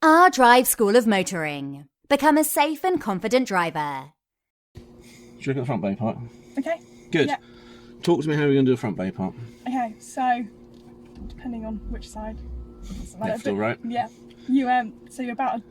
Our Drive School of Motoring. Become a safe and confident driver. Should we look at the front bay part? Okay. Good. Yeah. Talk to me how we're going to do a front bay part. Okay, so depending on which side. Left or right? Yeah. So you're about a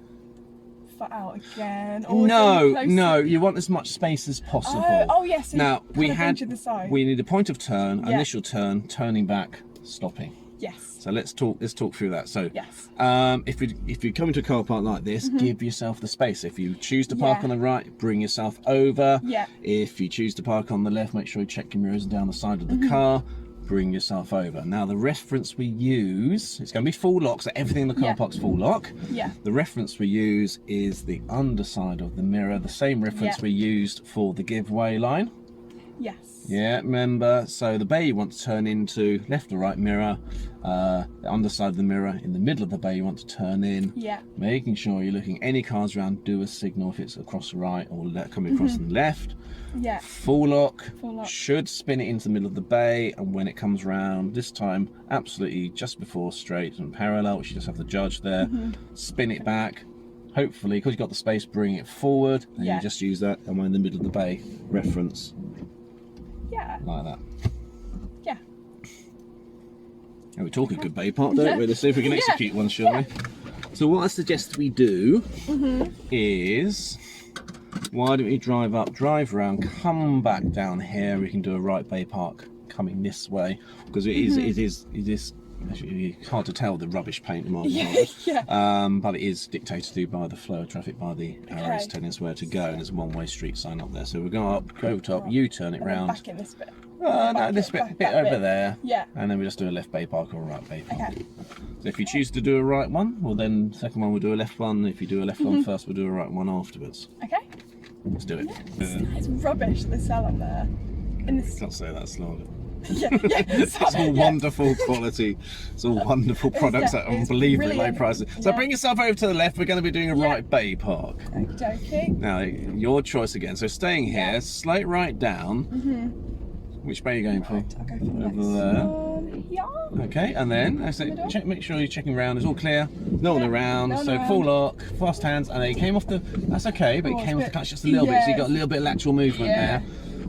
foot out again. Or No, you want as much space as possible. Oh yes. So now we need a point of turn, initial turn, turning back, stopping. Yes. So let's talk through that. So yes. If you come into a car park like this, give yourself the space. If you choose to park on the right, bring yourself over. Yeah. If you choose to park on the left, make sure you check your mirrors down the side of the car. Bring yourself over. Now the reference we use, it's going to be full lock, so everything in the car park's full lock. Yeah. The reference we use is the underside of the mirror, the same reference we used for the giveaway line. Yes. Yeah, remember, so the bay you want to turn into left or right mirror, the underside of the mirror, in the middle of the bay you want to turn in. Yeah. Making sure you're looking any cars around, do a signal if it's across the right or coming across the left. Yeah. Full lock. Full lock. Should spin it into the middle of the bay, and when it comes round, this time absolutely just before straight and parallel, which you just have to judge there. Spin it back. Hopefully, because you've got the space, bring it forward, and you just use that, and we're in the middle of the bay reference. Yeah. Like that. Yeah. And we talk a good bay part, don't we? Let's see if we can execute one, shall we? So what I suggest we do is, why don't we drive up, drive around, come back down here. We can do a right bay park coming this way, because it is actually hard to tell the rubbish paint miles but it is dictated to by the flow of traffic, by the arrows telling us where to go, and there's a one-way street sign up there. So we'll go up, go top, U-turn it round. Back in this bit. No, this bit over there. Yeah. And then we just do a left bay park or a right bay park. Okay. So if you choose to do a right one, well then second one we'll do a left one. If you do a left one first, we'll do a right one afterwards. Okay. Let's do it. It's rubbish they sell on there. Can't say that slowly. It's all wonderful quality. It's all wonderful products at unbelievably low prices. So bring yourself over to the left. We're going to be doing a right bay park. Okay. Now your choice again. So staying here, slate right down. Which bay are you going for? I'll go for the over next there. one. Yeah. Okay, and then make sure you're checking around. It's all clear. No one around. So full lock, fast hands, and it came off the. That's okay, but it came off the clutch just a little bit. So you got a little bit of lateral movement there.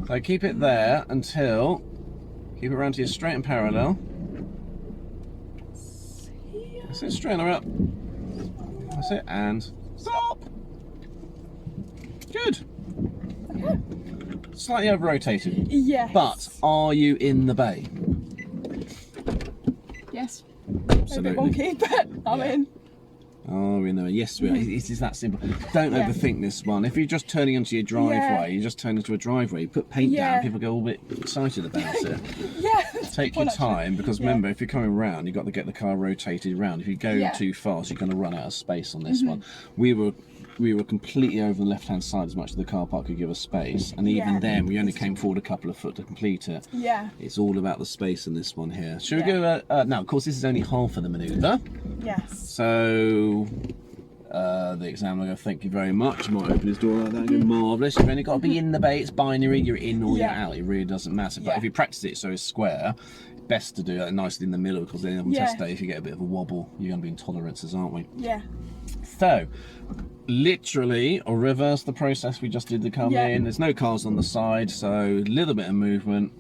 So keep it there until. Keep it around to your straight and parallel. That's it, straighten her up. That's it, and stop! Good. Okay. Slightly over rotated. Yes. But are you in the bay? Yes. Absolutely. A bit wonky, but I'm in. Oh, we know. Yes, we are. It is that simple. Don't overthink this one. If you're just turning onto your driveway, you just turn into a driveway, you put paint down, people get all a bit excited about it. Take your time, because remember, if you're coming around, you've got to get the car rotated around. If you go too fast, you're going to run out of space on this one. We were completely over the left-hand side as much as the car park could give us space, and even then, we only came forward a couple of foot to complete it. Yeah. It's all about the space in this one here. Should we go? Now, of course, this is only half of the manoeuvre. Yes. So the examiner will go, thank you very much. You might open his door like that and go, marvellous. You've only got to be in the bay, it's binary, you're in or you're out, it really doesn't matter. But if you practice it so it's square, it's best to do it nicely in the middle, because then on test day, if you get a bit of a wobble, you're going to be in tolerances, aren't we? Yeah. So, literally, or reverse the process we just did to come in. There's no cars on the side, so a little bit of movement.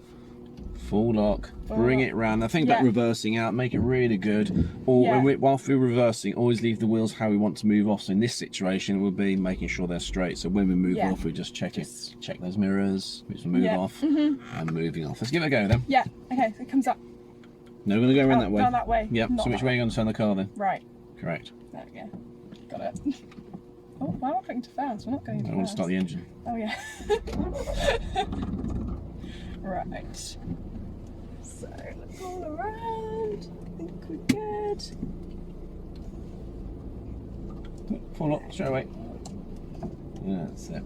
Full lock, bring it round. I think about reversing out, make it really good. Or whilst we're reversing, always leave the wheels how we want to move off. So in this situation, it would be making sure they're straight. So when we move off, we just check those mirrors, which will move off, and moving off. Let's give it a go then. Yeah. Okay. So it comes up. No, we're going to go around that way. Down that way. Yep. So which way are you going to turn the car then? Right. Correct. There we go. Got it. Oh, why am I putting to first? We're not going to I want to start the engine. Oh yeah. Right. So let's all around. I think we're good. Full lock, straight away. Yeah, that's it.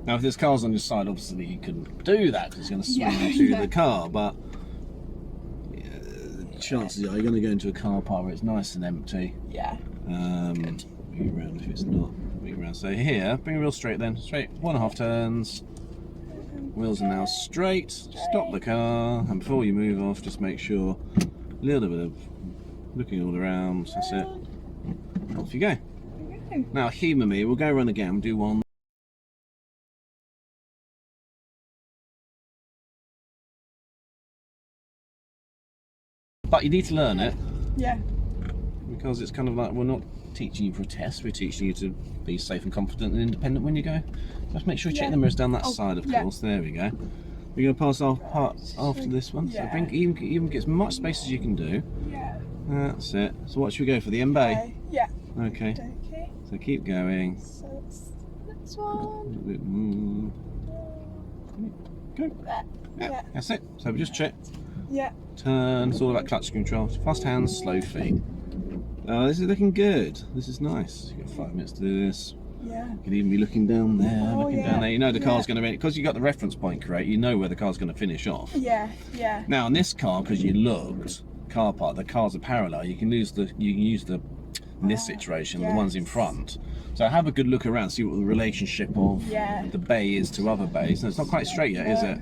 Now, if there's cars on your side, obviously you couldn't do that because it's going to swing into the car, but chances are you're going to go into a car park where it's nice and empty. Yeah. Bring it around if it's not. Bring it around. So here, bring it real straight then. Straight, 1.5 turns. Wheels are now straight. Stop the car, and before you move off, just make sure a little bit of looking all around. That's it. Off you go. go. Now, humour me. We'll go run again. Do one. But you need to learn it. Yeah. Because it's kind of like, we're not teaching you for a test, we're teaching you to be safe and confident and independent when you go. Just make sure you check the mirrors down that side, of course. There we go. We're going to pass our part after this one. So bring, even get as much space as you can do. Yeah. That's it. So what should we go for? The M bay? Yeah. Okay. So keep going. So it's next A one. little bit more. Go. Yeah. That's it. So we just check. Yeah. Turn. It's all about clutch control. Fast hands, slow feet. Oh, this is looking good. This is nice. You've got 5 minutes to do this. Yeah. You can even be looking down there, Oh, looking down there. You know the car's going to be, because you got the reference point correct, you know where the car's going to finish off. Yeah. Yeah. Now in this car, because you looked, car park, the cars are parallel. You can use the in this situation, the ones in front. So have a good look around, see what the relationship of the bay is to other bays. And it's not quite straight yet, is it?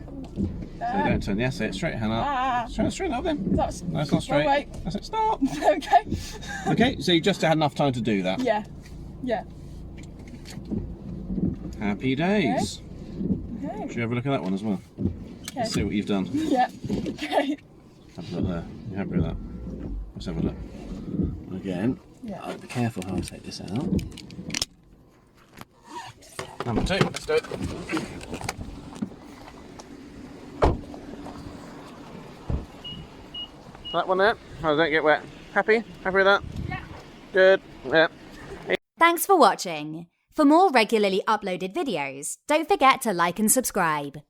So don't turn. Yes, it's straight. Hand up. Straight up then. No, it's not straight. Wait. That's it. Stop. Okay. Okay, so you just had enough time to do that. Yeah. Yeah. Happy days. Okay. Should we have a look at that one as well? Okay. Let's see what you've done. Yeah. Okay. Have a look there. You happy with that? Let's have a look. Again. Yeah. Oh, be careful how I take this out. Number 2. Let's do it. That one there. Oh, don't get wet. Happy? Happy with that? Yeah. Good. Yeah. Thanks for watching. For more regularly uploaded videos, don't forget to like and subscribe.